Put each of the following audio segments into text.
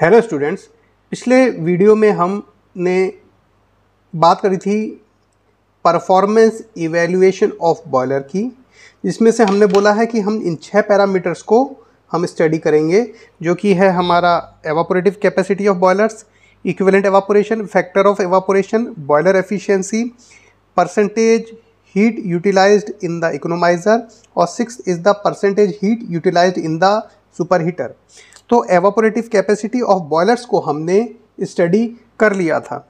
Hello students, पिछले video में हमने बात करी थी परफॉर्मेंस इवैल्यूएशन ऑफ बॉयलर की, जिसमें से हमने बोला है कि हम इन 6 पैरामीटर्स को हम स्टडी करेंगे, जो कि है हमारा evaporative capacity of boilers, equivalent evaporation, factor of evaporation, boiler efficiency, percentage heat utilised in the economiser, और 6 is the percentage heat utilised in the super heater. तो एवापोरेटिव कैपेसिटी ऑफ बॉयलर्स को हमने study कर लिया था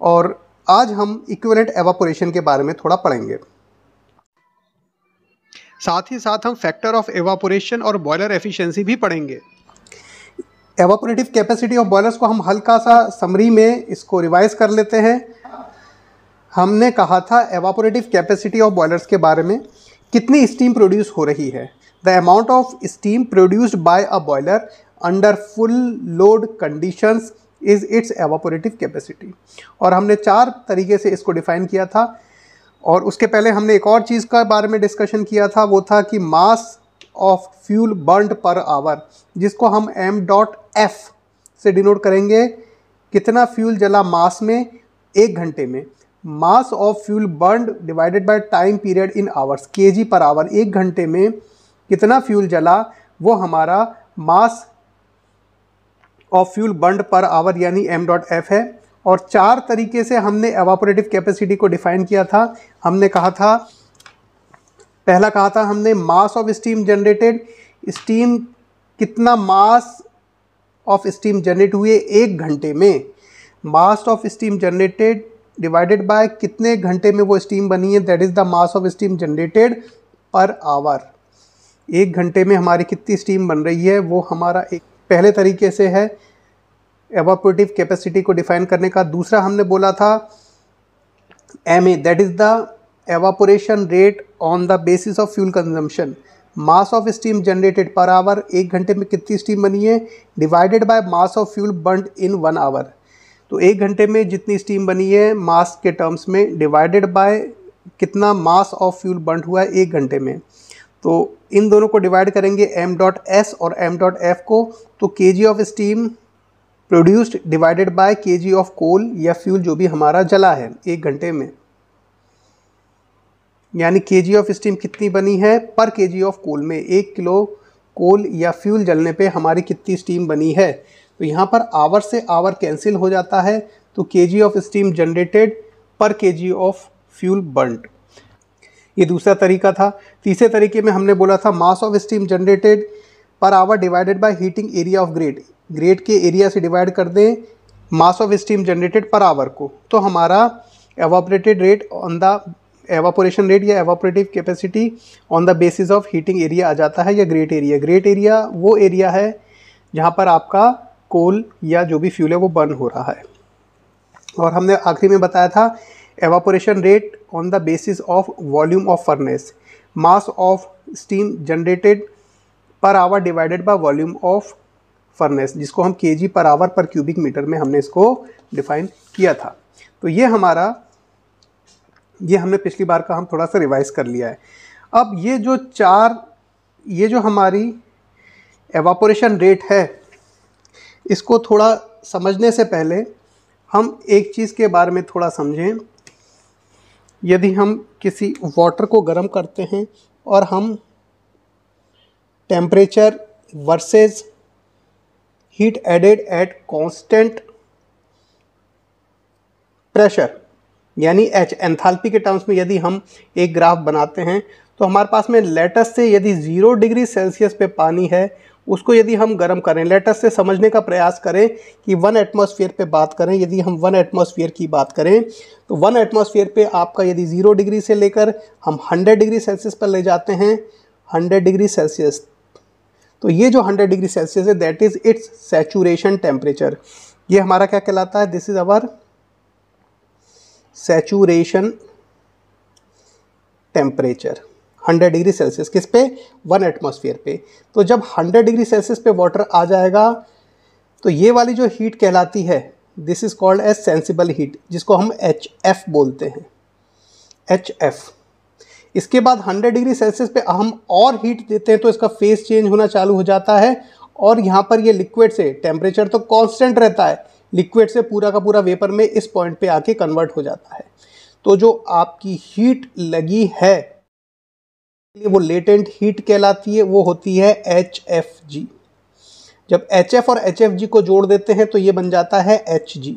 और आज हम इक्विवेलेंट एवापोरेशन के बारे में थोड़ा पढ़ेंगे। साथ ही साथ हम फैक्टर ऑफ एवापोरेशन और बॉयलर एफिशिएंसी भी पढ़ेंगे। एवापोरेटिव कैपेसिटी ऑफ बॉयलर्स को हम हल्का सा समरी में इसको रिवाइज कर लेते हैं। हमने कहा था एवापोरेटिव कैपेसिटी ऑफ बॉयलर्स के बारे में, कितनी स्टीम प्रोड्यूस हो रही है, the amount of steam produced by a boiler under full load conditions is its evaporative capacity। और हमने 4 तरीके से इसको डिफाइन किया था। और उसके पहले हमने एक और चीज़ का बारे में डिस्कशन किया था, वो था कि मास of fuel burned per our, जिसको हम m.f से डिनोट करेंगे, कितना फ्यूल जला मास में 1 घंटे में। Mass of fuel burned divided by time period in hours, kg पर आवर, 1 घंटे में कितना फ्यूल जला, वो हमारा मास of fuel burned per our यानी m.f है। और 4 तरीके से हमने एवापोरेटिव कैपेसिटी को डिफाइन किया था। हमने कहा था, पहला कहा था हमने मास ऑफ स्टीम जनरेटेड, स्टीम कितना मास ऑफ स्टीम जनरेट हुए 1 घंटे में, mass of steam generated divided by कितने घंटे में वो स्टीम बनी है, that is the mass of steam generated per hour. 1 घंटे में हमारी कितनी स्टीम बन रही है, वो हमारा एक पहले तरीके से है एवापोरेटिव कैपेसिटी को डिफाइन करने का। दूसरा हमने बोला था MA, that is the evaporation rate on the basis of fuel consumption, mass of steam generated per hour, 1 घंटे में कितनी स्टीम बनी है, divided by mass of fuel burned in 1 hour. तो 1 घंटे में जितनी स्टीम बनी है मास के टर्म्स में, डिवाइडेड बाय कितना मास ऑफ फ्यूल बर्न्ड हुआ है 1 घंटे में। तो इन दोनों को डिवाइड करेंगे m.s और m.f को, तो kg of steam produced divided by kg of coal या फ्यूल जो भी हमारा जला है 1 घंटे में, यानी kg ऑफ स्टीम कितनी बनी है पर kg ऑफ कोल में, 1 किलो कोल या फ्यूल जलने पे हमारी कितनी स्टीम बनी है। तो यहाँ पर आवर से आवर कैंसिल हो जाता है, तो kg of steam generated per kg of fuel burned. ये दूसरा तरीका था। तीसरे तरीके में हमने बोला था mass of steam generated per hour divided by heating area of grate, grate के एरिया से डिवाइड कर दें mass of steam generated per hour को, तो हमारा evaporated rate on the evaporation rate या evaporative capacity on the basis of heating area आ जाता है, या ग्रेट एरिया। ग्रेट एरिया वो एरिया है जहाँ पर आपका कोल या जो भी फ्यूल है वो बर्न हो रहा है। और हमने आखिरी में बताया था evaporation rate on the basis of volume of furnace, mass of steam generated per hour divided by volume of furnace, जिसको हम kg पर आवर पर क्यूबिक मीटर में हमने इसको डिफाइन किया था। तो ये हमने पिछली बार का हम थोड़ा सा रिवाइज कर लिया है। अब ये जो हमारी एवापोरेशन रेट है, इसको थोड़ा समझने से पहले हम एक चीज़ के बारे में थोड़ा समझें। यदि हम किसी वाटर को गर्म करते हैं और हम temperature versus heat added at constant pressure यानी H एंथैल्पी के टर्म्स में यदि हम एक ग्राफ बनाते हैं, तो हमारे पास में लेटस से यदि 0 डिग्री सेल्सियस पे पानी है, उसको यदि हम गर्म करें, लेटस से समझने का प्रयास करें कि 1 एटमॉस्फेयर पे बात करें। यदि हम 1 एटमॉस्फेयर की बात करें, तो 1 एटमॉस्फेयर पे आपका यदि 0 डिग्री से लेकर हम 100 डिग्री सेल्सियस पर ले जाते हैं, 100 डिग्री सेल्सियस, तो ये जो 100 डिग्री सेल्सियस है that is its saturation temperature. ये हमारा क्या कहलाता है, this is our saturation temperature, 100 degree Celsius किस पे, 1 एटमॉस्फेयर पे। तो जब 100 डिग्री सेल्सियस पे वाटर आ जाएगा, तो ये वाली जो हीट कहलाती है, this is called as sensible heat, जिसको हम HF बोलते हैं, HF। इसके बाद 100 डिग्री सेल्सियस पे हम और हीट देते हैं तो इसका फेस चेंज होना चालू हो जाता है और यहाँ पर ये लिक्विड से टेम्परेचर तो कांस्टेंट रहता है, लिक्विड से पूरा का पूरा वेपर में इस पॉइंट पे आके कन्वर्ट हो जाता है। तो जो आपकी हीट लगी है वो लेटेंट हीट कहलाती है, वो होती है HFG। जब HF और HFG को जोड़ देते हैं तो ये बन जाता है HG।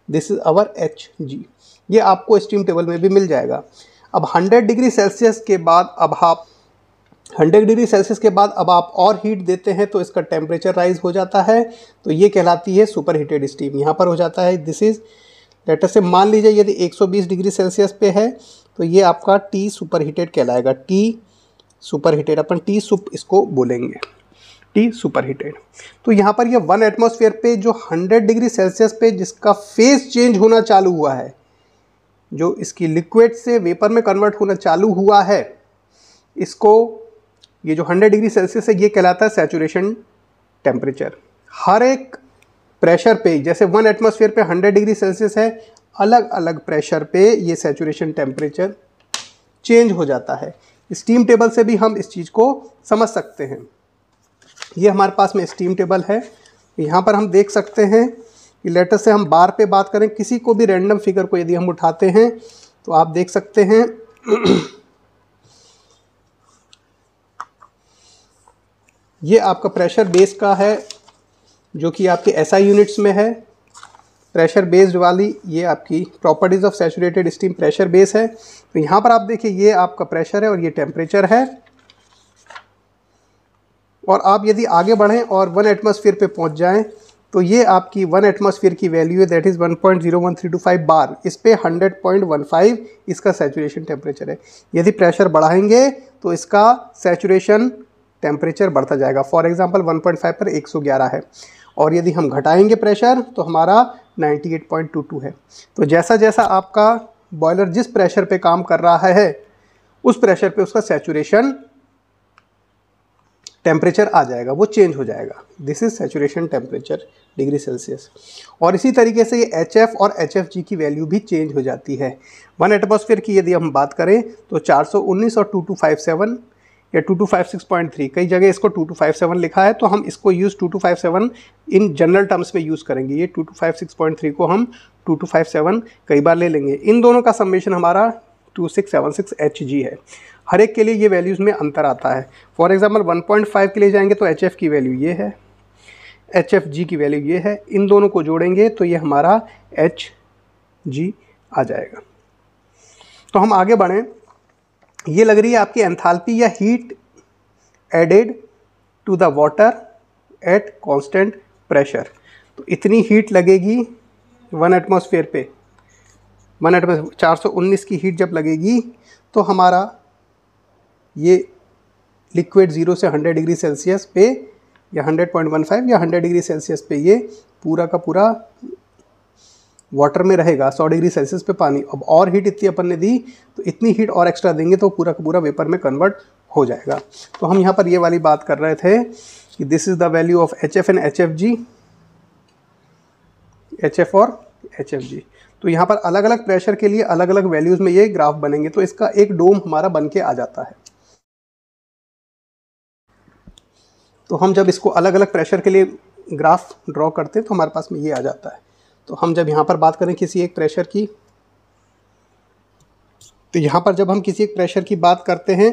This is our HG। ये आपको स्टीम टेबल में भी मिल जाएगा। अब 100 डिग्री सेल्सियस के बाद अब आप और हीट देते हैं तो इसका टेम्परेचर राइज हो जाता है, तो ये कहलाती है सुपर हीटेड स्टीम। यहाँ पर हो जाता है दिस इज लेटर से मान लीजिए यदि 120 डिग्री सेल्सियस पे है तो ये आपका टी सुपर हीटेड कहलाएगा। टी सुपर हीटेड, अपन टी सुप इसको बोलेंगे, टी सुपर हीटेड। तो यहाँ पर ये 1 एटमॉस्फेयर पे जो 100 डिग्री सेल्सियस पे जिसका फेज चेंज होना चालू हुआ है, जो इसकी लिक्विड से वेपर में कन्वर्ट होना चालू हुआ है, इसको ये जो 100 डिग्री सेल्सियस है ये कहलाता है सैचुरेशन टेम्परेचर। हर एक प्रेशर पे, जैसे 1 एटमॉस्फेयर पे 100 डिग्री सेल्सियस है, अलग अलग प्रेशर पे ये सैचुरेशन टेम्परेचर चेंज हो जाता है। स्टीम टेबल से भी हम इस चीज़ को समझ सकते हैं। ये हमारे पास में स्टीम टेबल है। यहाँ पर हम देख सकते हैं कि लेटर से हम बार पे बात करें, किसी को भी रैंडम फिगर को यदि हम उठाते हैं तो आप देख सकते हैं ये आपका प्रेशर बेस का है जो कि आपके SI यूनिट्स में है। प्रेशर बेस्ड वाली ये आपकी properties of saturated steam pressure base है। तो यहाँ पर आप देखिए ये आपका प्रेशर है और ये टेम्परेचर है। और आप यदि आगे बढ़ें और 1 एटमॉस्फेयर पे पहुँच जाएं तो ये आपकी 1 एटमॉस्फेयर की वैल्यू है, दैट इज़ 1.01325 बार। इस पे 100.15 इसका सैचुरेशन टेम्परेचर है। यदि प्रेशर बढ़ाएंगे तो इसका सैचुरेशन टेम्परेचर बढ़ता जाएगा। फॉर एग्जांपल 1.5 पर 111 है, और यदि हम घटाएंगे प्रेशर तो हमारा 98.22 है। तो जैसा जैसा आपका बॉयलर जिस प्रेशर पे काम कर रहा है उस प्रेशर पे उसका सैचुरेशन टेम्परेचर आ जाएगा, वो चेंज हो जाएगा। This is saturation temperature degree Celsius. और इसी तरीके से ये HF और HFG की वैल्यू भी चेंज हो जाती है। 1 एटमॉस्फेयर की यदि हम बात करें तो 419 और 2257 या 2256.3, कई जगह इसको 2257 लिखा है, तो हम इसको यूज़ 2257 इन जनरल टर्म्स में यूज़ करेंगे। ये 2256.3 को हम 2257 कई बार ले लेंगे। इन दोनों का समेशन हमारा 2676 HG है। हर एक के लिए ये वैल्यूज़ में अंतर आता है। फॉर एग्जांपल 1.5 के लिए जाएंगे तो HF की वैल्यू ये है, HFG की वैल्यू ये है। इन दोनों को जोड़ेंगे तो ये हमारा HG आ जाएगा। तो हम आगे बढ़ें। ये लग रही है आपकी एंथैल्पी या heat added to the water at constant pressure. तो इतनी हीट लगेगी 1 एटमॉस्फेयर पे, 1 एटमॉस्फेयर 419 की हीट जब लगेगी तो हमारा ये लिक्विड 0 से 100 डिग्री सेल्सियस पे या 100.15 या 100 डिग्री सेल्सियस पे ये पूरा का पूरा वाटर में रहेगा। 100 डिग्री सेल्सियस पे पानी। अब और हीट इतनी अपन ने दी तो इतनी हीट और एक्स्ट्रा देंगे तो पूरा का पूरा वेपर में कन्वर्ट हो जाएगा। तो हम यहाँ पर ये वाली बात कर रहे थे कि this is the value of HF and HFG, HF और HFG। तो यहाँ पर अलग अलग प्रेशर के लिए अलग अलग वैल्यूज़ में ये ग्राफ बनेंगे, तो इसका एक डोम हमारा बन के आ जाता है। तो हम जब इसको अलग अलग प्रेशर के लिए ग्राफ ड्रॉ करते हैं तो हमारे पास में ये आ जाता है। तो हम जब यहाँ पर बात करें किसी एक प्रेशर की, तो यहाँ पर जब हम किसी एक प्रेशर की बात करते हैं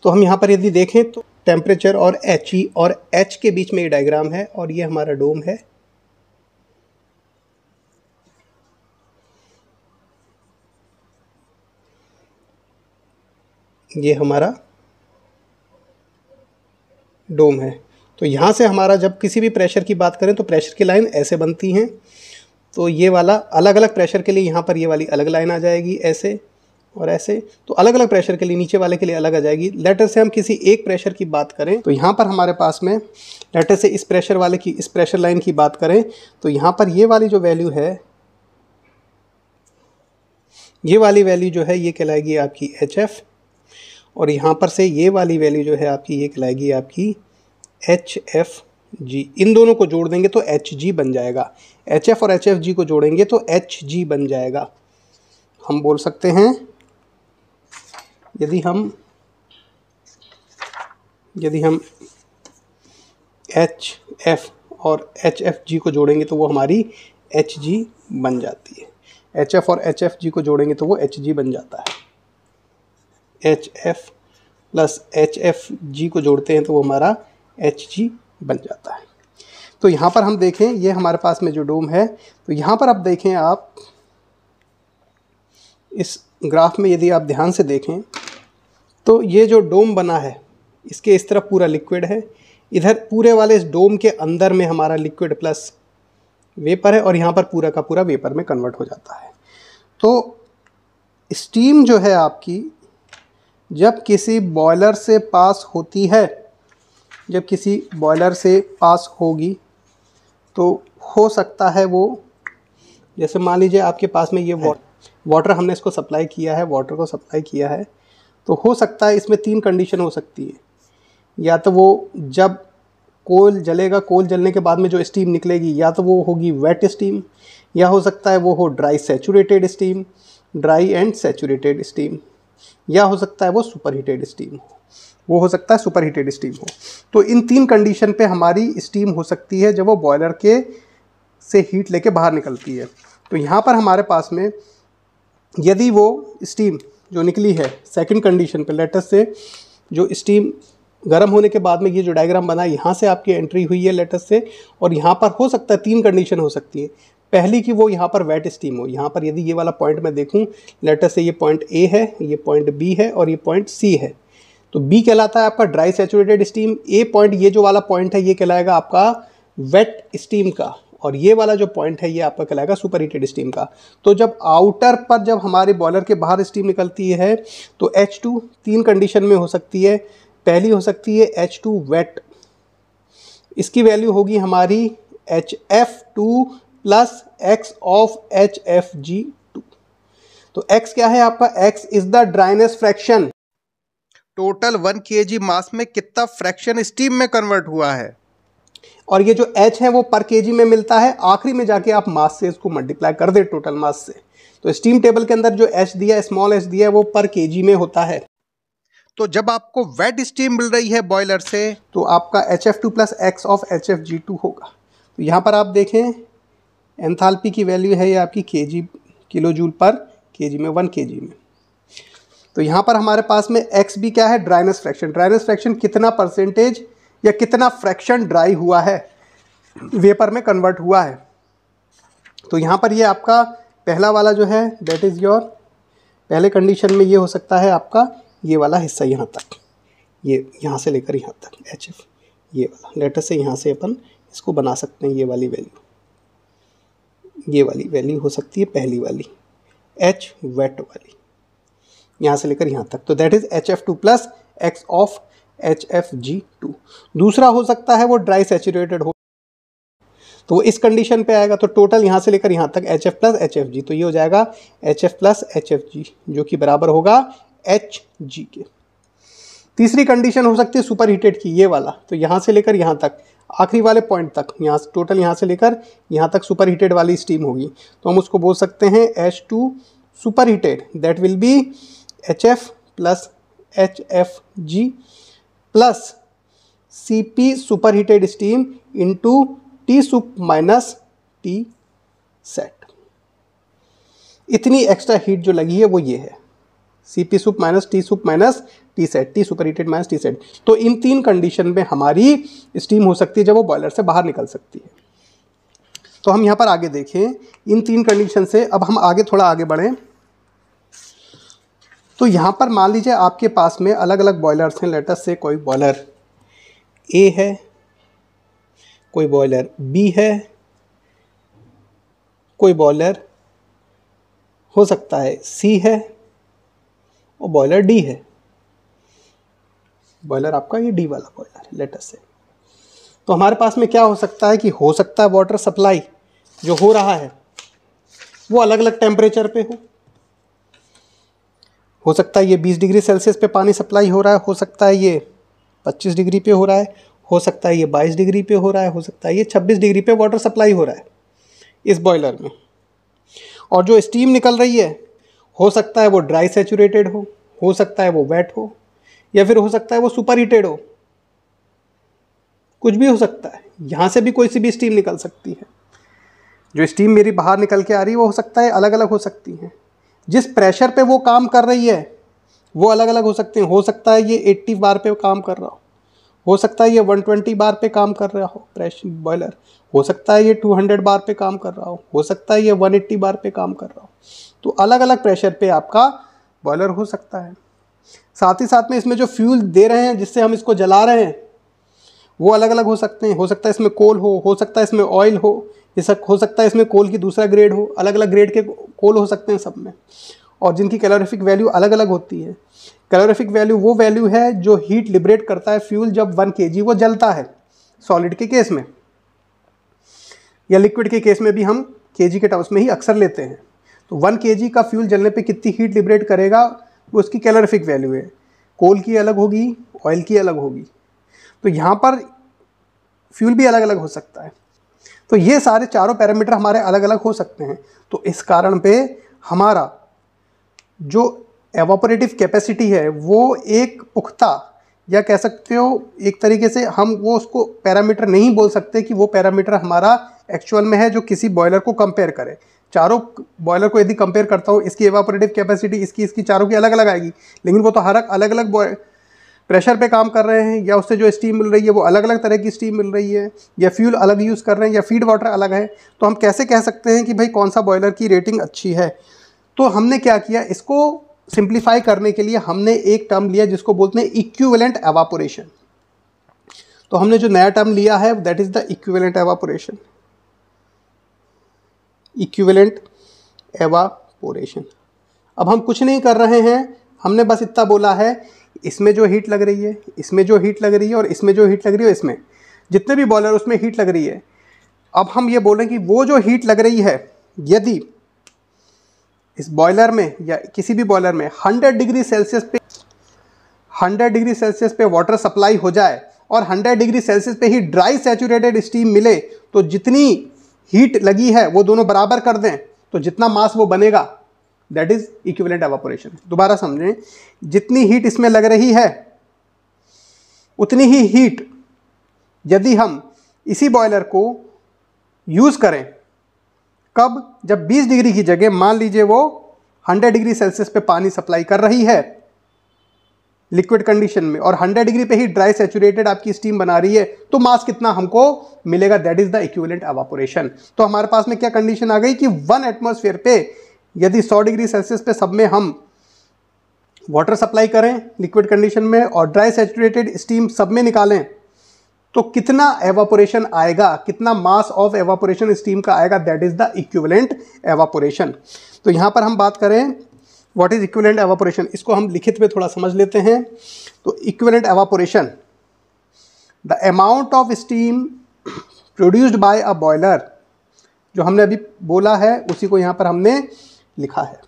तो हम यहाँ पर यदि देखें तो टेम्परेचर और HE और H के बीच में ये डायग्राम है और ये हमारा डोम है। ये हमारा डोम है। तो यहाँ से हमारा जब किसी भी प्रेशर की बात करें तो प्रेशर की लाइन ऐसे बनती हैं। तो ये वाला अलग अलग प्रेशर के लिए यहाँ पर ये वाली अलग लाइन आ जाएगी ऐसे और ऐसे। तो अलग अलग प्रेशर के लिए नीचे वाले के लिए अलग आ जाएगी। लेटर से हम किसी एक प्रेशर की बात करें तो यहाँ पर हमारे पास में लेटर से इस प्रेशर वाले की, इस प्रेशर लाइन की बात करें तो यहाँ पर ये वाली जो वैल्यू है, ये वाली वैल्यू जो है ये कहलाएगी आपकी HF, और यहाँ पर से ये वाली वैल्यू जो है आपकी ये कहलाएगी आपकी HFG। इन दोनों को जोड़ देंगे तो HG बन जाएगा। HF और HFG को जोड़ेंगे तो HG बन जाएगा। हम बोल सकते हैं यदि हम HF और HFG को जोड़ेंगे तो वो हमारी HG बन जाती है। HF और HFG को जोड़ेंगे तो वो HG बन जाता है। HF प्लस HFG को जोड़ते हैं तो वो हमारा HG बन जाता है। तो यहाँ पर हम देखें, ये हमारे पास में जो डोम है, तो यहाँ पर अब देखें आप इस ग्राफ में यदि आप ध्यान से देखें तो ये जो डोम बना है इसके इस तरफ पूरा लिक्विड है, इधर पूरे वाले इस डोम के अंदर में हमारा लिक्विड प्लस वेपर है और यहाँ पर पूरा का पूरा वेपर में कन्वर्ट हो जाता है। तो स्टीम जो है आपकी जब किसी बॉयलर से पास होती है, जब किसी बॉयलर से पास होगी तो हो सकता है वो, जैसे मान लीजिए आपके पास में ये वाटर हमने इसको सप्लाई किया है, वाटर को सप्लाई किया है, तो हो सकता है इसमें 3 कंडीशन हो सकती है। या तो वो जब कोल जलेगा, कोल जलने के बाद में जो स्टीम निकलेगी या तो वो होगी वेट स्टीम, या हो सकता है वो हो dry saturated steam, dry and saturated steam, या हो सकता है वो सुपर हीटेड स्टीम हो, वो हो सकता है सुपर हीटेड स्टीम हो। तो इन 3 कंडीशन पे हमारी स्टीम हो सकती है जब वो बॉयलर के से हीट लेके बाहर निकलती है। तो यहाँ पर हमारे पास में यदि वो स्टीम जो निकली है सेकंड कंडीशन पे, लेटर से जो स्टीम गर्म होने के बाद में ये जो डायग्राम बना है यहाँ से आपकी एंट्री हुई है लेटर से, और यहाँ पर हो सकता है 3 कंडीशन हो सकती है। पहली कि वो यहाँ पर वेट स्टीम हो, यहाँ पर यदि ये वाला पॉइंट मैं देखूँ, लेटर से ये पॉइंट A है, ये पॉइंट B है और ये पॉइंट C है, तो B कहलाता है आपका dry saturated steam, A point ये जो वाला पॉइंट है ये कहलाएगा आपका वेट स्टीम का, और ये वाला जो पॉइंट है ये आपका कहलाएगा सुपर हीटेड स्टीम का। तो जब आउटर पर जब हमारे बॉयलर के बाहर स्टीम निकलती है तो H2 3 कंडीशन में हो सकती है। पहली हो सकती है H2 वेट, इसकी वैल्यू होगी हमारी HF2 plus X of HFG2। तो X क्या है आपका, X is the dryness fraction, total 1 kg मास में कितना फ्रैक्शन स्टीम में कन्वर्ट हुआ है, और ये जो H है वो पर केजी में मिलता है। आखिरी में जाके आप मास से इसको मल्टीप्लाई कर दे टोटल मास से, तो स्टीम टेबल के अंदर जो H दिया है, स्मॉल h दिया है, वो पर केजी में होता है। तो जब आपको वेट स्टीम मिल रही है बॉयलर से तो आपका HF2 plus X of HFG2 होगा। तो यहाँ पर आप देखें एंथैल्पी की वैल्यू है ये आपकी केजी, किलो जूल पर केजी में, 1 केजी में। तो यहाँ पर हमारे पास में X भी क्या है, ड्राइनेस फ्रैक्शन। ड्राइनेस फ्रैक्शन कितना परसेंटेज या कितना फ्रैक्शन ड्राई हुआ है, वेपर में कन्वर्ट हुआ है। तो यहाँ पर ये आपका पहला वाला जो है दैट इज़ योर, पहले कंडीशन में ये हो सकता है आपका ये वाला हिस्सा यहाँ तक, ये यहाँ से लेकर यहाँ तक HF, ये वाला लेटर से यहाँ से अपन इसको बना सकते हैं। ये वाली वैल्यू, ये वाली वैल्यू हो सकती है पहली वाली H वेट वाली, यहाँ से लेकर यहाँ तक, तो that is HF2 plus X of HFG2। दूसरा हो सकता है वो ड्राई सैचुरेटेड हो, तो वो इस कंडीशन पे आएगा, तो टोटल यहाँ से लेकर यहाँ तक HF प्लस HFG, तो ये हो जाएगा HF प्लस HFG जो कि बराबर होगा HG के। तीसरी कंडीशन हो सकती है सुपर हीटेड की, ये वाला, तो यहाँ से लेकर यहाँ तक आखिरी वाले पॉइंट तक, यहाँ टोटल यहाँ से लेकर यहाँ तक सुपर हीटेड वाली स्टीम होगी, तो हम उसको बोल सकते हैं H2 super heated, that will be HF plus HFG plus CP super heated steam into T sup minus T set. इतनी एक्स्ट्रा हीट जो लगी है वो ये है, CP sup minus T sup minus T set, T super heated minus T set. तो इन 3 condition में हमारी स्टीम हो सकती है जब वो बॉयलर से बाहर निकल सकती है। तो हम यहाँ पर आगे देखें इन 3 कंडीशन से, अब हम आगे थोड़ा आगे बढ़ें। तो यहाँ पर मान लीजिए आपके पास में अलग अलग बॉयलर्स हैं, लेटस से कोई बॉयलर A है, कोई बॉयलर B है, कोई बॉयलर हो सकता है C है और बॉयलर D है। बॉयलर आपका ये D वाला बॉयलर है लेटस से। तो हमारे पास में क्या हो सकता है कि हो सकता है वाटर सप्लाई जो हो रहा है वो अलग अलग टेम्परेचर पे हो सकता है ये 20 डिग्री सेल्सियस पे पानी सप्लाई हो रहा है, हो सकता है ये 25 डिग्री पे हो रहा है, हो सकता है ये 22 डिग्री पे हो रहा है, हो सकता है ये 26 डिग्री पे वाटर सप्लाई हो रहा है इस बॉयलर में। और जो स्टीम निकल रही है हो सकता है वो ड्राई सैचुरेटेड हो सकता है वो वेट हो, या फिर हो सकता है वो सुपर हीटेड हो। कुछ भी हो सकता है, यहाँ से भी कोई सी भी स्टीम निकल सकती है। जो स्टीम मेरी बाहर निकल के आ रही है वो हो सकता है अलग अलग हो सकती है। जिस प्रेशर पे वो काम कर रही है वो अलग अलग हो सकते हैं। हो सकता है ये 80 बार पे काम कर रहा हो सकता है ये 120 बार पे काम कर रहा हो प्रेशर बॉयलर, हो सकता है ये 200 बार पे काम कर रहा हो सकता है ये 180 बार पे काम कर रहा हो। तो अलग अलग प्रेशर पे आपका बॉयलर हो सकता है। साथ ही साथ में इसमें जो फ्यूल दे रहे हैं जिससे हम इसको जला रहे हैं वो अलग अलग हो सकते हैं। हो सकता है इसमें कोल हो सकता है इसमें ऑयल हो सकता है इसमें कोल की दूसरा ग्रेड हो, अलग अलग ग्रेड के कोल हो सकते हैं सब में, और जिनकी कैलोरीफिक वैल्यू अलग अलग होती है। कैलोरीफिक वैल्यू वो वैल्यू है जो हीट लिबरेट करता है फ्यूल जब 1 kg वो जलता है, सॉलिड के केस में, या लिक्विड के केस में भी हम kg के टर्म्स में ही अक्सर लेते हैं। तो 1 kg का फ्यूल जलने पे कितनी हीट लिबरेट करेगा वो उसकी कैलोरीफिक वैल्यू है। कोल की अलग होगी, ऑयल की अलग होगी। तो यहाँ पर फ्यूल भी अलग अलग हो सकता है। तो ये सारे चारों पैरामीटर हमारे अलग अलग हो सकते हैं। तो इस कारण पे हमारा जो एवापोरेटिव कैपेसिटी है वो एक पुख्ता, या कह सकते हो एक तरीके से हम वो उसको पैरामीटर नहीं बोल सकते कि वो पैरामीटर हमारा एक्चुअल में है जो किसी बॉयलर को कंपेयर करे। चारों बॉयलर को यदि कंपेयर करता हूँ, इसकी एवापोरेटिव कैपेसिटी इसकी चारों की अलग अलग आएगी, लेकिन वो तो हर अलग अलग प्रेशर पे काम कर रहे हैं, या उससे जो स्टीम मिल रही है वो अलग अलग तरह की स्टीम मिल रही है, या फ्यूल अलग यूज़ कर रहे हैं, या फीड वाटर अलग है। तो हम कैसे कह सकते हैं कि भाई कौन सा बॉयलर की रेटिंग अच्छी है? तो हमने क्या किया, इसको सिंप्लीफाई करने के लिए हमने एक टर्म लिया जिसको बोलते हैं इक्विवेलेंट एवापोरेशन। तो हमने जो नया टर्म लिया है that is the equivalent evaporation. Equivalent evaporation. अब हम कुछ नहीं कर रहे हैं, हमने बस इतना बोला है इसमें जो हीट लग रही है, इसमें जो हीट लग रही है, और इसमें जो हीट लग रही है, इसमें जितने भी बॉयलर उसमें हीट लग रही है। अब हम ये बोलें कि वो जो हीट लग रही है यदि इस बॉयलर में या किसी भी बॉयलर में 100 डिग्री सेल्सियस पे वाटर सप्लाई हो जाए और 100 डिग्री सेल्सियस पे ही ड्राई सैचुरेटेड स्टीम मिले, तो जितनी हीट लगी है वो दोनों बराबर कर दें तो जितना मास वो बनेगा दैट इज इक्विवेलेंट एवापोरेशन। दोबारा समझें, जितनी हीट इसमें लग रही है उतनी ही हीट यदि हम इसी बॉयलर को यूज़ करें, कब? जब 20 डिग्री की जगह मान लीजिए वो 100 डिग्री सेल्सियस पे पानी सप्लाई कर रही है लिक्विड कंडीशन में, और 100 डिग्री पे ही ड्राई सैचुरेटेड आपकी स्टीम बना रही है, तो मास कितना हमको मिलेगा? That is the equivalent evaporation. तो हमारे पास में क्या कंडीशन आ गई कि 1 एटमॉस्फेयर पे यदि 100 डिग्री सेल्सियस पे सब में हम वाटर सप्लाई करें लिक्विड कंडीशन में और ड्राई सैचुरेटेड स्टीम सब में निकालें, तो कितना एवापोरेशन आएगा, कितना मास ऑफ एवापोरेशन स्टीम का आएगा? That is the equivalent evaporation. तो यहाँ पर हम बात करें व्हाट इज इक्विवेलेंट एवापोरेशन, इसको हम लिखित में थोड़ा समझ लेते हैं। तो equivalent evaporation, the amount of steam produced by a boiler, जो हमने अभी बोला है उसी को यहाँ पर हमने लिखा है।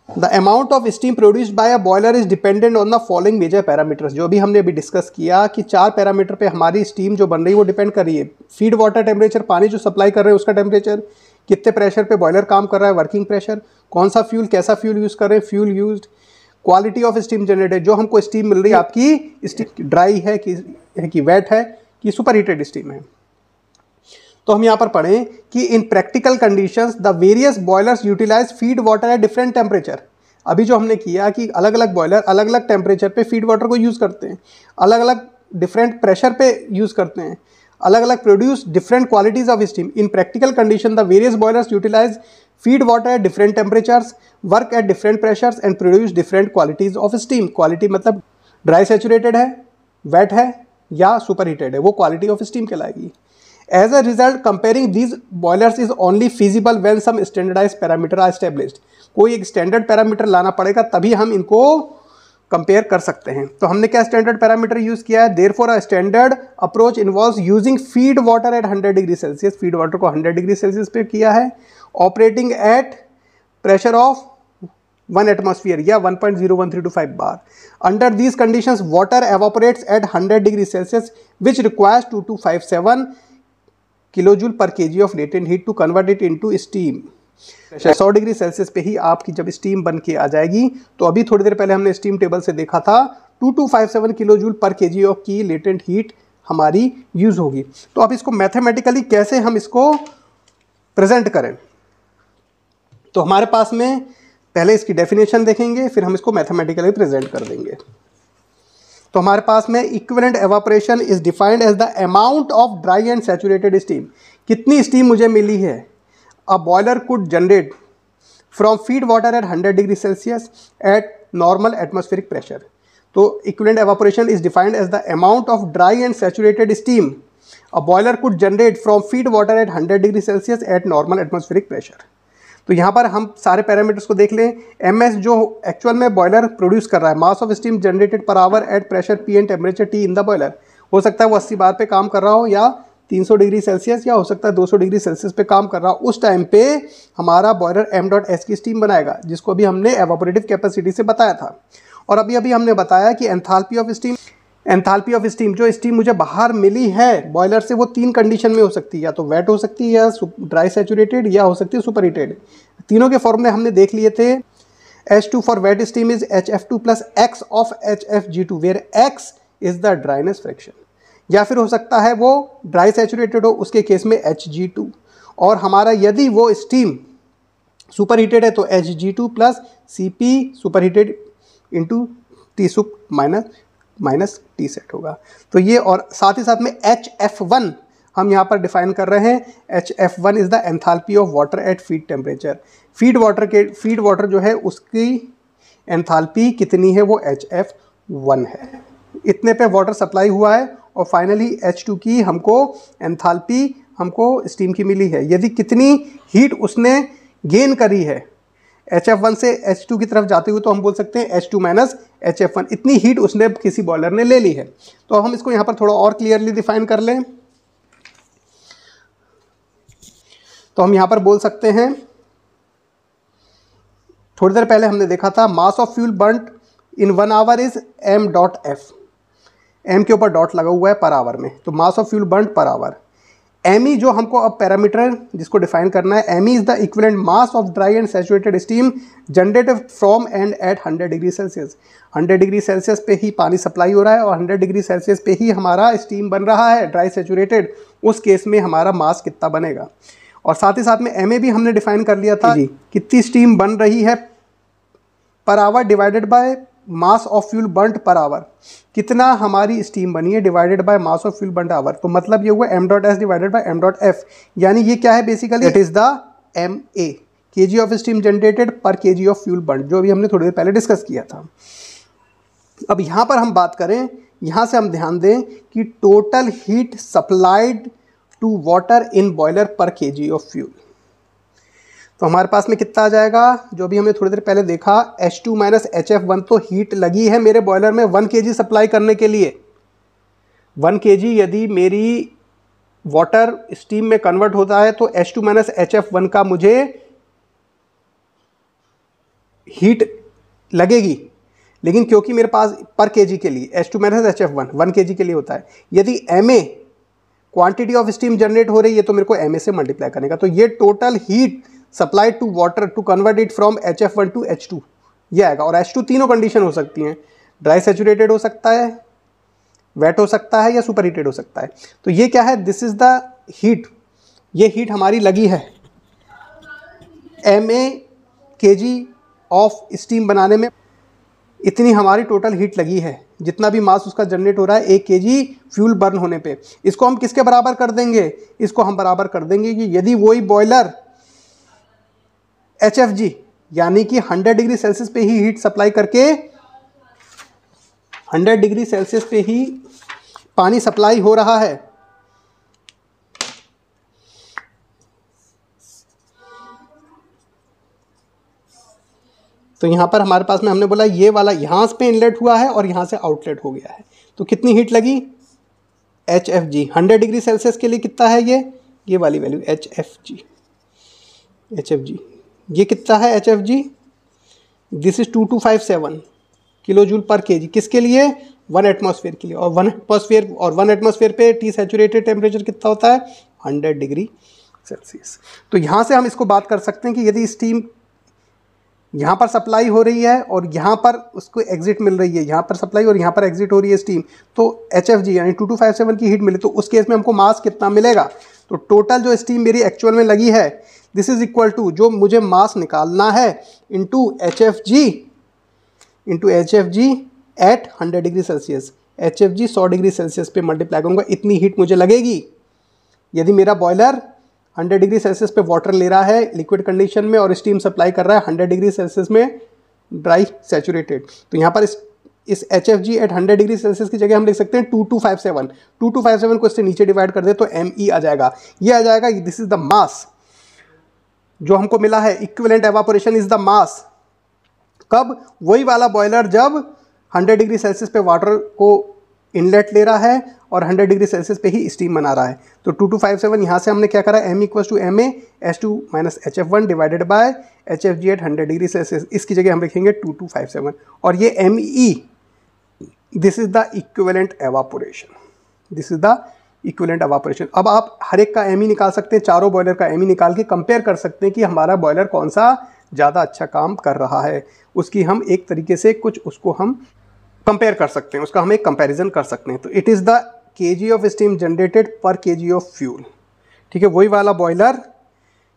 The amount of steam produced by a boiler is dependent on the following major parameters. जो भी हमने अभी डिस्कस किया कि 4 पैरामीटर पे हमारी स्टीम जो बन रही है वो डिपेंड कर रही है। फीड वाटर टेम्परेचर, पानी जो सप्लाई कर रहे हैं उसका टेम्परेचर, कितने प्रेशर पे बॉयलर काम कर रहा है, वर्किंग प्रेशर, कौन सा फ्यूल, कैसा फ्यूल यूज़ कर रहे हैं, fuel used, quality of steam generated, जो हमको स्टीम मिल रही है आपकी स्टीम ड्राई है कि वेट है कि सुपर हीटेड स्टीम है। तो हम यहाँ पर पढ़ें कि in practical conditions the various boilers utilise feed water at different temperature. अभी जो हमने किया कि अलग अलग बॉयलर अलग अलग टेम्परेचर पे फीड वाटर को यूज़ करते हैं, अलग अलग डिफरेंट प्रेशर पे यूज़ करते हैं, अलग अलग produce different qualities of steam. In practical condition the various boilers utilise feed water at different temperatures, work at different pressures and produce different qualities of steam. Quality मतलब dry saturated है, wet है या super heated है, वो quality of steam कहलाएगी। As a result, comparing these boilers is only feasible when some standardized parameter are established. कोई एक standard parameter लाना पड़ेगा तभी हम इनको कंपेयर कर सकते हैं। तो हमने क्या स्टैंडर्ड पैरामीटर यूज़ किया है? Therefore, a standard approach involves using feed water at 100 degree Celsius. Feed water को 100 डिग्री सेल्सियस पे किया है, operating at pressure of 1 atmosphere या 1.01325 bar. Under these conditions, water evaporates at 100 degree Celsius which requires 2257 kilojoule per kg of latent heat to convert it into steam. 100 degree Celsius पे ही आपकी जब steam बन के आ जाएगी, तो अभी थोड़ी देर पहले हमने स्टीम टेबल से देखा था 2257 किलोजूल पर केजी ऑफ की लेटेंट हीट हमारी यूज़ होगी। तो अब इसको मैथमेटिकली कैसे हम इसको प्रेजेंट करें, तो हमारे पास में पहले इसकी डेफिनेशन देखेंगे, फिर हम इसको मैथमेटिकली प्रेजेंट कर देंगे। तो हमारे पास में equivalent evaporation is defined as the amount of dry and saturated steam. कितनी स्टीम मुझे मिली है, a boiler could generate from feed water at 100 degree Celsius at normal atmospheric pressure. तो equivalent evaporation is defined as the amount of dry and saturated steam a boiler could generate from feed water at 100 degree Celsius at normal atmospheric pressure. तो यहाँ पर हम सारे parameters को देख लें। MS जो एक्चुअल में बॉयलर प्रोड्यूस कर रहा है, मास of steam generated per our at pressure P and temperature T in the boiler, हो सकता है वो 80 बार पे काम कर रहा हो या 300 डिग्री सेल्सियस या हो सकता है 200 डिग्री सेल्सियस पे काम कर रहा हो। उस टाइम पे हमारा बॉयलर m.s की स्टीम बनाएगा, जिसको अभी हमने एवापोरेटिव कैपेसिटी से बताया था। और अभी हमने बताया कि एंथैल्पी ऑफ स्टीम, जो स्टीम मुझे बाहर मिली है बॉयलर से, वो 3 कंडीशन में हो सकती है, या तो वेट हो सकती है, या ड्राई सैचुरेटेड, या हो सकती है सुपर हीटेड। तीनों के फॉर्मूले हमने देख लिए थे। H2 for wet steam is HF2 plus X of HFG2 where X is the dryness fraction, या फिर हो सकता है वो ड्राई सैचुरेटेड हो, उसके केस में HG2। और हमारा यदि वो स्टीम सुपर हीटेड है तो HG2 plus CP super heated into T sup minus T set होगा। तो ये, और साथ ही साथ में HF1 हम यहाँ पर डिफाइन कर रहे हैं। HF1 is the enthalpy of water at feed temperature. Feed water जो है उसकी एंथैल्पी कितनी है, वो HF1 है। इतने पे वाटर सप्लाई हुआ है और फाइनली H2 की हमको एंथैल्पी हमको स्टीम की मिली है। यदि कितनी हीट उसने गेन करी है HF1 से H2 की तरफ जाते हुए, तो हम बोल सकते हैं H2 माइनस HF1, इतनी हीट उसने किसी बॉयलर ने ले ली है। तो हम इसको यहाँ पर थोड़ा और क्लियरली डिफाइन कर लें। तो हम यहाँ पर बोल सकते हैं, थोड़ी देर पहले हमने देखा था mass of fuel burned in 1 our is m.f। m के ऊपर डॉट लगा हुआ है पर आवर में, तो मास of fuel burned per our. ME जो हमको अब पैरामीटर जिसको डिफाइन करना है, ME is the equivalent mass of dry and saturated steam generated from and at 100 degree Celsius. 100 degree Celsius पे ही पानी सप्लाई हो रहा है और 100 डिग्री सेल्सियस पे ही हमारा स्टीम बन रहा है ड्राई सैचुरेटेड। उस केस में हमारा मास कितना बनेगा। और साथ ही साथ में MA भी हमने डिफाइन कर लिया था, कितनी स्टीम बन रही है per hour divided by mass of fuel burned per hour, कितना हमारी स्टीम बनी है divided by mass of fuel burned hour. तो मतलब ये हुआ m.s डिवाइडेड बाय m.f, यानी ये क्या है basically, it is the MA, kg of steam generated per kg of fuel burned, जो भी हमने थोड़ी देर पहले डिस्कस किया था। अब यहाँ पर हम बात करें, यहाँ से हम ध्यान दें कि total heat supplied to water in boiler per kg of fuel. तो हमारे पास में कितना आ जाएगा, जो भी हमने थोड़ी देर पहले देखा, H2 माइनस HF1, तो हीट लगी है मेरे बॉयलर में 1 kg सप्लाई करने के लिए। 1 kg यदि मेरी वाटर स्टीम में कन्वर्ट होता है तो H2 माइनस HF1 का मुझे हीट लगेगी, लेकिन क्योंकि मेरे पास पर kg के लिए H2 माइनस HF1 1 kg के लिए होता है, यदि MA quantity of steam generate हो रही है तो मेरे को MA से मल्टीप्लाई करने का। तो ये total heat supply to water to convert it from HF1 to H2 ये आएगा। और H2 तीनों कंडीशन हो सकती हैं, ड्राई सैचुरेटेड हो सकता है, वेट हो सकता है, या सुपर हीटेड हो सकता है। तो ये क्या है, दिस इज द हीट, ये हीट हमारी लगी है MA kg ऑफ स्टीम बनाने में, इतनी हमारी टोटल हीट लगी है, जितना भी मास उसका जनरेट हो रहा है 1 kg फ्यूल बर्न होने पे। इसको हम किसके बराबर कर देंगे, इसको हम बराबर कर देंगे कि यदि वही बॉयलर HFG यानी कि 100 डिग्री सेल्सियस पे ही हीट सप्लाई करके 100 डिग्री सेल्सियस पे ही पानी सप्लाई हो रहा है, तो यहां पर हमारे पास में हमने बोला ये वाला यहां पे इनलेट हुआ है और यहां से आउटलेट हो गया है, तो कितनी हीट लगी HFG 100 डिग्री सेल्सियस के लिए कितना है, ये वाली वैल्यू HFG ये कितना है HFG, this is 2257 kilo joule पर kg, किसके लिए 1 एटमॉस्फेयर के लिए। और 1 एटमॉस्फेयर पे टी सैचुरेटेड टेम्परेचर कितना होता है 100 डिग्री सेल्सियस। तो यहाँ से हम इसको बात कर सकते हैं कि यदि स्टीम यहाँ पर सप्लाई हो रही है और यहाँ पर उसको एग्जिट मिल रही है, यहाँ पर सप्लाई और यहाँ पर एग्जिट हो रही है स्टीम, तो HFG यानी 2257 की हीट मिली, तो उस केस में हमको मास कितना मिलेगा, तो टोटल जो स्टीम मेरी एक्चुअल में लगी है दिस इज इक्वल टू जो मुझे मास निकालना है into HFG eight 100 degree Celsius. HFG 100 degree Celsius पे मल्टीप्लाई करूँगा, इतनी हीट मुझे लगेगी। यदि मेरा बॉयलर 100 डिग्री सेल्सियस पे वाटर ले रहा है लिक्विड कंडीशन में और स्टीम सप्लाई कर रहा है 100 डिग्री सेल्सियस में ड्राई सैचुरेटेड, तो यहाँ पर इस HFG एट 100 डिग्री सेल्सियस की जगह हम लिख सकते हैं 2257 को इससे नीचे डिवाइड कर दे तो ME आ जाएगा, ये आ जाएगा। दिस इज द मास जो हमको मिला है, इक्विवेलेंट एवापोरेशन इज द मास। कब? वही वाला बॉयलर जब 100 डिग्री सेल्सियस पे वाटर को इनलेट ले रहा है और 100 डिग्री सेल्सियस पे ही स्टीम बना रहा है। तो 2257 यहाँ से हमने क्या करा, M equals to MA S2 minus HF1 divided by HFG eight 100 degree Celsius, इसकी जगह हम लिखेंगे 2257 और ये ME, this is the equivalent evaporation, this is the equivalent evaporation. अब आप हर एक का ME निकाल सकते हैं, चारों बॉयलर का ME निकाल के कंपेयर कर सकते हैं कि हमारा बॉयलर कौन सा ज़्यादा अच्छा काम कर रहा है, उसकी हम एक तरीके से कुछ उसको हम कंपेयर कर सकते हैं, उसका हम एक कंपैरिजन कर सकते हैं। तो it is the kg of steam generated per kg of fuel, ठीक है। वही वाला बॉयलर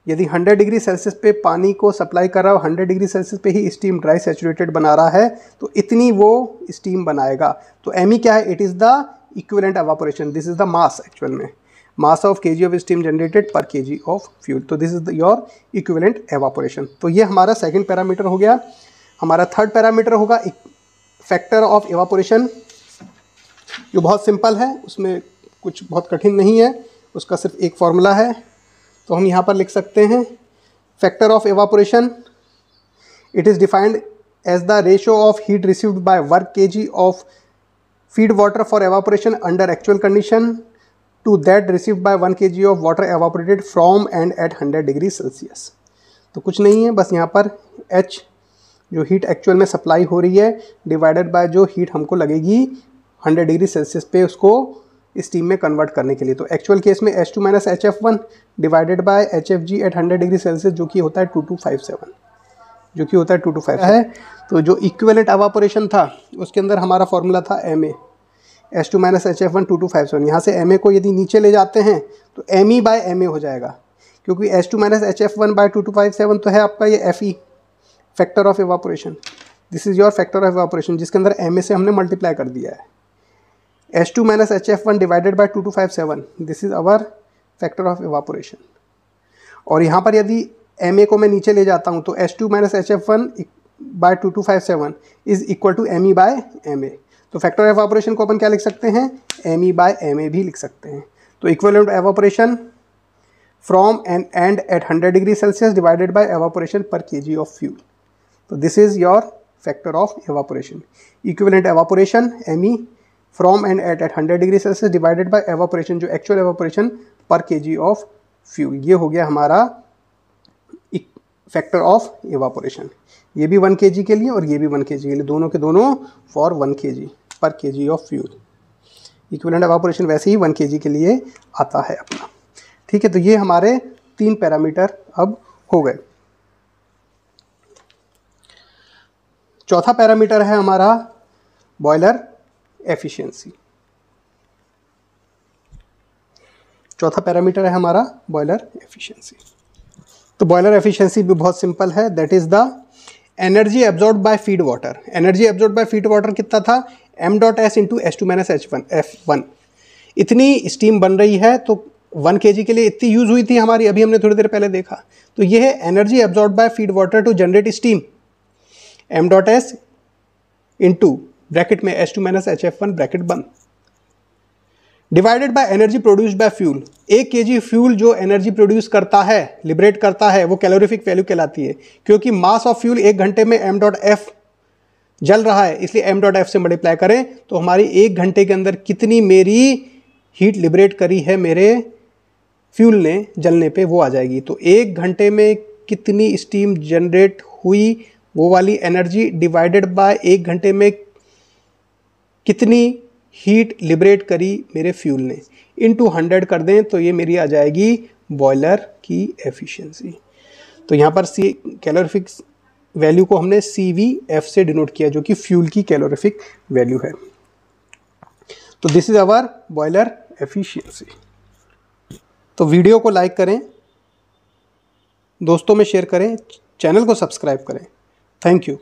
यदि 100 डिग्री सेल्सियस पे पानी को सप्लाई कर रहा है, 100 डिग्री सेल्सियस पे ही स्टीम ड्राई सैचुरेटेड बना रहा है, तो इतनी वो स्टीम बनाएगा। तो ME क्या है, it is the equivalent evaporation, this is the mass, actual में mass of kg of steam generated per kg of fuel, तो this is your equivalent evaporation. तो ये हमारा सेकंड पैरामीटर हो गया। हमारा थर्ड पैरामीटर होगा फैक्टर ऑफ एवापोरेशन, जो बहुत सिंपल है, उसमें कुछ बहुत कठिन नहीं है, उसका सिर्फ एक फॉर्मूला है। तो हम यहाँ पर लिख सकते हैं factor of evaporation, it is defined as the ratio of heat received by work kg of feed water for evaporation under actual condition to that received by 1 kg of water evaporated from and at 100 degree Celsius. तो कुछ नहीं है, बस यहाँ पर H जो heat actual में supply हो रही है डिवाइडेड बाय जो हीट हमको लगेगी 100 डिग्री सेल्सियस पे उसको स्टीम में कन्वर्ट करने के लिए। तो एक्चुअल केस में S2 minus HF1 divided by HFG eight 100 degree Celsius, जो कि होता है 2257 है। तो जो इक्विवेलेंट एवापोरेशन था उसके अंदर हमारा फॉर्मूला था MA, S2 माइनस HF1 2257। यहाँ से MA को यदि नीचे ले जाते हैं तो ME बाय MA हो जाएगा, क्योंकि S2 माइनस HF1 बाय 2257 तो है आपका ये FE, factor of evaporation. This is your factor of evaporation, जिसके अंदर MA से हमने मल्टीप्लाई कर दिया है। S2 minus HF1 divided by 2257, this is our factor of evaporation. और यहाँ पर यदि MA को मैं नीचे ले जाता हूँ तो S2 minus HF1 by 2257 is equal to ME by MA। तो फैक्टर ऑफ एवापोरेशन को अपन क्या लिख सकते हैं, ME बाय MA भी लिख सकते हैं। तो equivalent evaporation from and at 100 degree Celsius divided by evaporation per kg of fuel. तो this is your factor of evaporation, equivalent evaporation ME from and at 100 degree Celsius divided by evaporation, जो actual evaporation per kg of fuel. ये हो गया हमारा factor of evaporation. ये भी 1 kg के लिए और ये भी 1 kg के लिए, दोनों के दोनों फॉर 1 kg पर kg of fuel. Equivalent evaporation वैसे ही 1 kg के लिए आता है अपना, ठीक है। तो ये हमारे 3 पैरामीटर अब हो गए। चौथा पैरामीटर है हमारा बॉयलर एफिशिएंसी। चौथा पैरामीटर है हमारा बॉयलर एफिशिएंसी। तो बॉयलर एफिशिएंसी भी बहुत सिंपल है, that is the energy absorb by feed water. Energy absorb by feed water कितना था, m.s into S2 minus F1। इतनी स्टीम बन रही है, तो 1 kg के लिए इतनी यूज़ हुई थी हमारी, अभी हमने थोड़ी देर पहले देखा। तो ये है energy absorb by feed water to generate steam, m.s into bracket में S2 माइनस HF1 ब्रैकेट बंद, divided by energy produced by fuel. 1 kg fuel जो एनर्जी प्रोड्यूस करता है, लिबरेट करता है, वो कैलोरीफिक वैल्यू कहलाती है, क्योंकि मास ऑफ फ्यूल 1 घंटे में m.f जल रहा है, इसलिए m.f से मल्टीप्लाई करें तो हमारी 1 घंटे के अंदर कितनी मेरी हीट लिबरेट करी है मेरे फ्यूल ने जलने पे, वो आ जाएगी। तो 1 घंटे में कितनी स्टीम जनरेट हुई, वो वाली एनर्जी डिवाइडेड बाय 1 घंटे में कितनी हीट लिबरेट करी मेरे फ्यूल ने, इनटू 100 कर दें तो ये मेरी आ जाएगी बॉयलर की एफिशिएंसी। तो यहाँ पर सी कैलोरीफिक वैल्यू को हमने CVF से डिनोट किया, जो कि फ्यूल की कैलोरीफिक वैल्यू है। तो this is our boiler efficiency. तो वीडियो को लाइक करें, दोस्तों में शेयर करें, चैनल को सब्सक्राइब करें। Thank you.